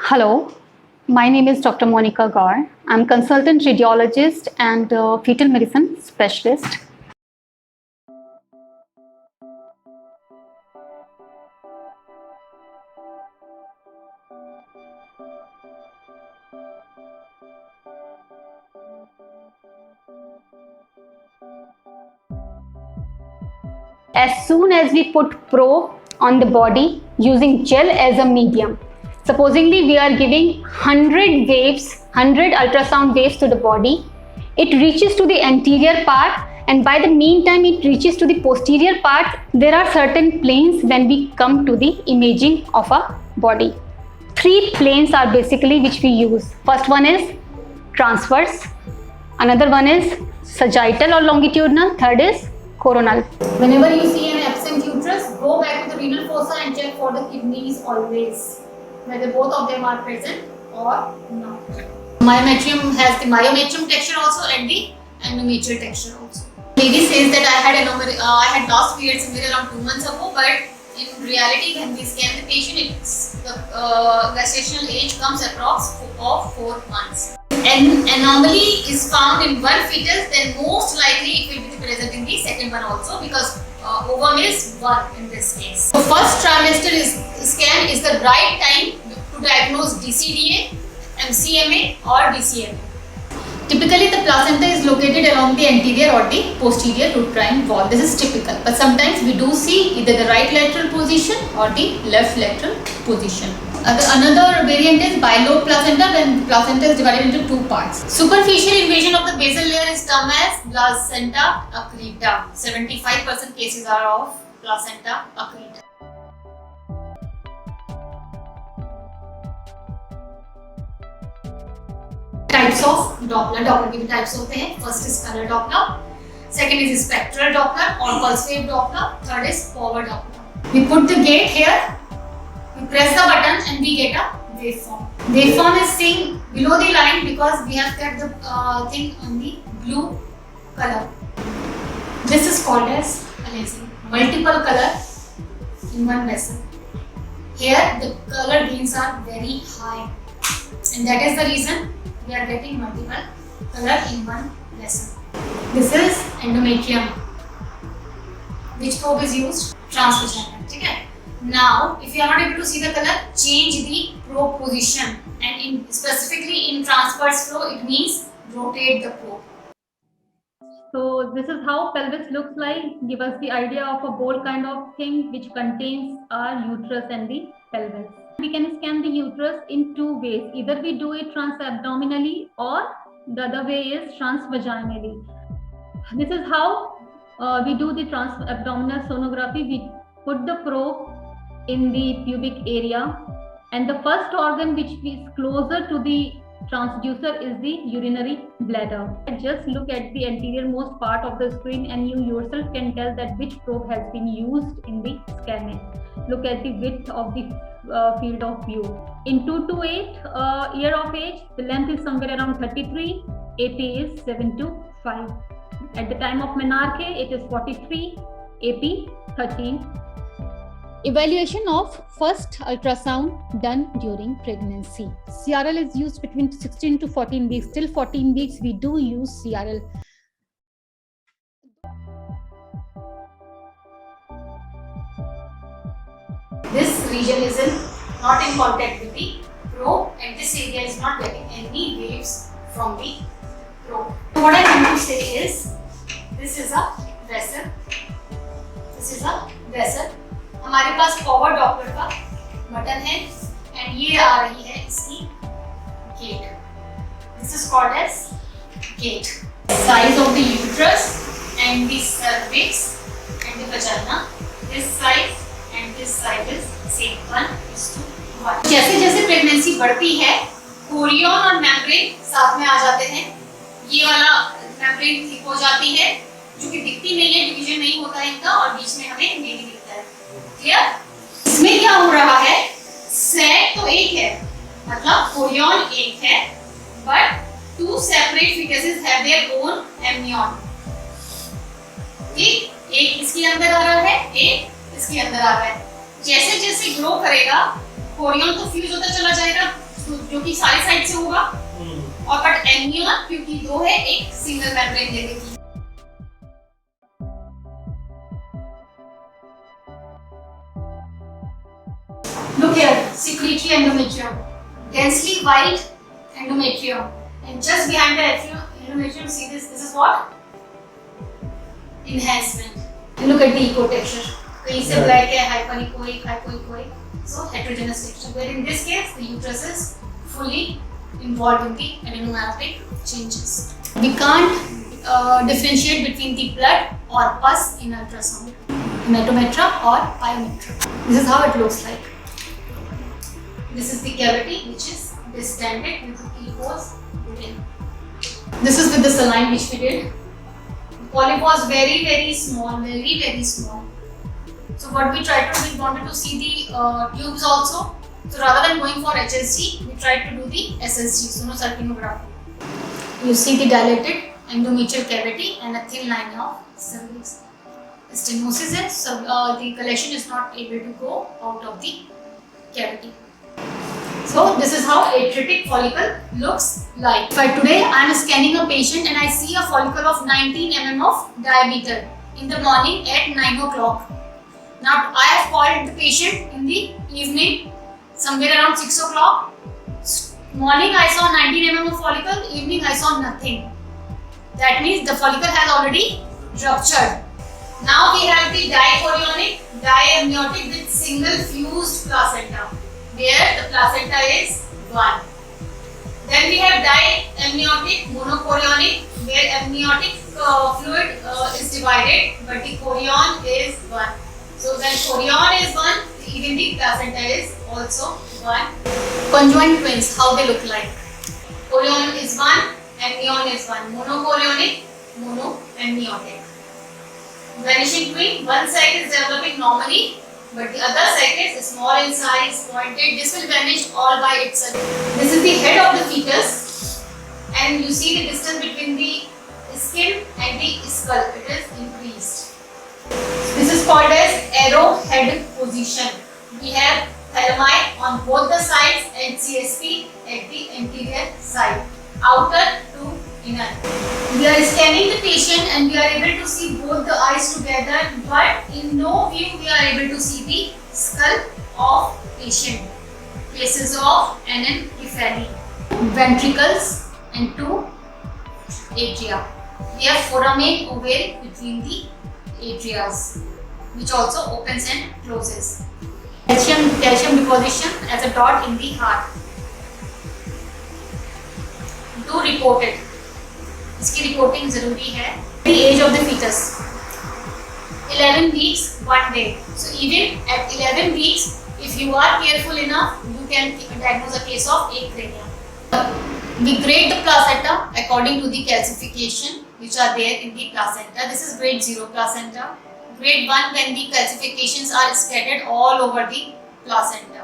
Hello, my name is Dr. Monica Gaur. I'm consultant radiologist and fetal medicine specialist. As soon as we put probe on the body using gel as a medium, supposingly we are giving 100 waves, 100 ultrasound waves to the body, it reaches to the anterior part, and by the meantime it reaches to the posterior part. There are certain planes when we come to the imaging of a body. Three planes are basically which we use. First one is transverse, another one is sagittal or longitudinal, third is coronal. Whenever you see an absent uterus, go back to the renal fossa and check for the kidneys always, whether both of them are present or not. Myometrium has the myometrium texture also and the endometrial texture also. Lady says that I had lost periods somewhere around 2 months ago, but in reality, when we scan the patient, the gestational age comes approx of 4 months. An anomaly is found in one fetus, then most likely it will be present in the second one also, because ovum is 1 in this case. So first trimester scan is the right time to diagnose DCDA, MCMA or DCMA. Typically, the placenta is located along the anterior or the posterior uterine wall. This is typical, but sometimes we do see either the right lateral position or the left lateral position. Another variant is bilobe placenta, when the placenta is divided into 2 parts. Superficial invasion of the basal layer is termed as placenta accreta. 75% cases are of placenta accreta. Types of Doppler के भी types होते हैं. First is color Doppler, second is spectral Doppler or pulse wave Doppler, third is power Doppler. We put the gate here, we press the button and we get a waveform. Waveform is seen below the line because we have kept the thing on the blue color. This is called as aliasing, multiple color in one vessel. Here the color gains are very high, and that is the reason we are getting multiple color in one vessel. This is endometrium. Which probe is used? Transvaginal. Okay. Now, if you are not able to see the color, change the probe position, and specifically in transverse flow, it means rotate the probe. So this is how pelvis looks like. Give us the idea of a bowl kind of thing which contains our uterus and the pelvis. We can scan the uterus in 2 ways. Either we do it transabdominally or the other way is transvaginally. This is how we do the transabdominal sonography. We put the probe in the pubic area, and the first organ which is closer to the transducer is the urinary bladder. Just look at the anterior most part of the screen and you yourself can tell that which probe has been used in the scanning. Look at the width of the field of view. In 2 to 8 year of age, the length is somewhere around 33, AP is 7 to 5. At the time of menarche, it is 43, AP 13. Evaluation of first ultrasound done during pregnancy. CRL is used between 16 to 14 weeks. Till 14 weeks, we do use CRL. This region is not in contact with the probe, and this area is not getting any waves from the probe. So what I want to say is, this is a vessel. This is a vessel. हमारे पास forward Doppler का button है, and ये आ रही है इसकी gate. This is called as gate. Size of the uterus and the cervix and the vagina, this size and this size is same 1:1. जैसे जैसे प्रेगनेंसी बढ़ती है, कोरियन और मेम्ब्रेन साथ में आ जाते हैं. ये वाला मेम्ब्रेन थिक हो जाती है, जो कि दिखती नहीं है, डिवीजन नहीं होता है इनका, और बीच में हमें बेबी दिखता है. क्लियर? इसमें क्या हो रहा है, सैक तो एक है, मतलब कोरियन एक है, but 2 separate fetuses have their own amnion. ठीक, एक इसके अंदर आ रहा है, एक इसके अंदर आ रहा है. जैसे जैसे ग्रो करेगा, कोरियन तो फ्यूज होता चला जाएगा, जो कि सारी साइड से होगा, और बट एम्नियन क्योंकि दो है, एक सिंगल मेम्ब्रेन देने की। Look here, secretory endometrium, densely white endometrium, and just behind the endometrium, see this? This is what? Enhancement. And look at the echo texture. कहीं से black है, hyperechoic, hypoechoic, so heterogeneous texture. Where in this case, the uterus is fully involved in the adenomyotic changes. We can't differentiate between the blood or pus in ultrasound, hematometra or pyometra. This is how it looks like. This is the cavity which is distended with the keyholes within. This is with the saline which we did. The polyp was very small, very small. So what we tried to do, we wanted to see the tubes also. So rather than going for HSG, we tried to do the SSG, sonosarcomography. You see the dilated endometrial cavity and a thin line of cervix. Stenosis is, so the collection is not able to go out of the cavity. So this is how atretic follicle looks like. But today I am scanning a patient and I see a follicle of 19 mm of diameter in the morning at 9 o'clock. Now I have called the patient in the evening, somewhere around 6 o'clock. Morning I saw 19 mm of follicle, evening I saw nothing. That means the follicle has already ruptured. Now we have the dichorionic, diamniotic with single fused placenta, where the placenta is 1. Then we have diamniotic, monochorionic, where amniotic fluid is divided, but the chorion is 1. So when chorion is 1, even the placenta is also 1. Conjoined twins, how they look like? Chorion is 1, amnion is 1. Monochorionic, monoamniotic. Vanishing twin, one side is developing normally, but the other side is small in size, pointed. This will vanish all by itself. This is the head of the fetus, and you see the distance between the skin and the skull. It is increased. This is called as arrowhead position. We have thalami on both the sides and CSP at the anterior side, outer to inner. We are scanning the patient and we are able to see both the eyes together, but in no view we are able to see the skull of patient. Places of anencephaly, ventricles and 2 atria. We have foramen ovale between the atrias, which also opens and closes. Calcium deposition as a dot in the heart. Do report it. इसकी reporting जरूरी है. The age of the fetus 11 weeks 1 day. So even at 11 weeks, if you are careful enough, you can diagnose a case of acrania. We grade the placenta according to the calcification which are there in the placenta. This is grade 0 placenta. Grade 1 when the calcifications are scattered all over the placenta.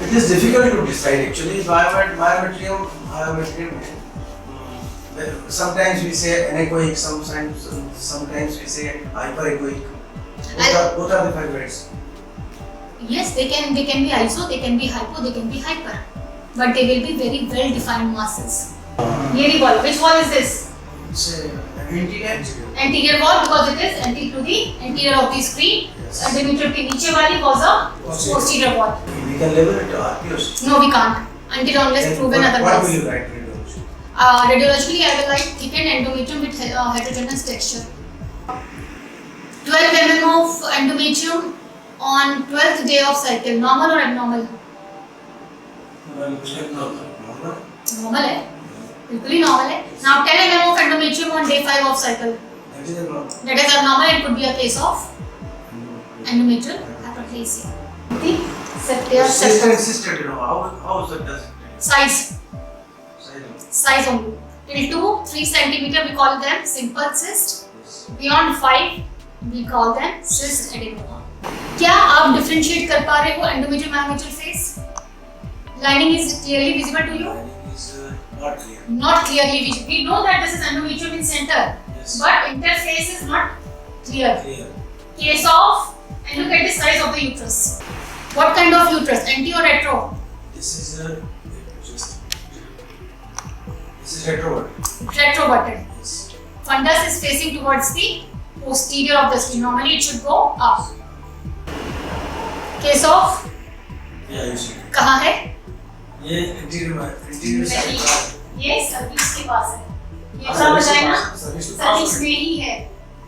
It is difficult to decide actually. Myometrium. Sometimes we say anechoic, sometimes we say hyperechoic. Both are the fibroids. Yes, they can be iso, they can be hypo, they can be hyper, but they will be very well defined masses. Nearly wall. Which wall is this? It's anterior. Anterior wall because it is anterior of the screen. Yes. Endometrium के नीचे वाली was a posterior wall. We can label it RPOs. No, we can't until unless proven otherwise. What will you write radiologically? Radiologically, I will write thickened endometrium with heterogeneous texture. 12 mm of endometrium on 12th day of cycle. Normal or abnormal? Normal है. बिल्कुल ही normal है. Now 10 mm of endometrium on day 5 of cycle. That is abnormal and could be a case of endometrial hyperplasia. The septal Sister, you know, how is that size only. Till 2-3 centimeter we call them simple cyst. Beyond 5 we call them cyst adenoma. क्या आप differentiate कर पा रहे हो endometrial myometrial phase? Lining is clearly visible to you? Not clear. Not clearly visible. We know that this is endometrium in center, Yes. but interface is not clear. Case of, and look at the size of the uterus. What kind of uterus? Anti or retro? This is retroverted. Retroverted. Yes. Fundus is facing towards the posterior of the skin. Normally it should go up. Case of, Yeah, you see. कहाँ है? ये interior side का ये cervix के पास है. ये पूरा vagina cervix में ही है.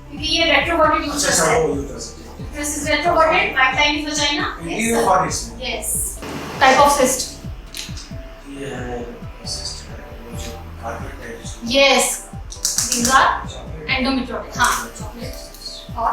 क्योंकि ये रेट्रोवर्टेड यूट्रस अच्छा है. वो यूट्रस है. Uterus is retroverted. Right line is vagina. Interior part इसमें. Yes. Type of cyst. ये है सिस्ट जो carpet type. Yes. These are endometriotic. हाँ. Chocolate. और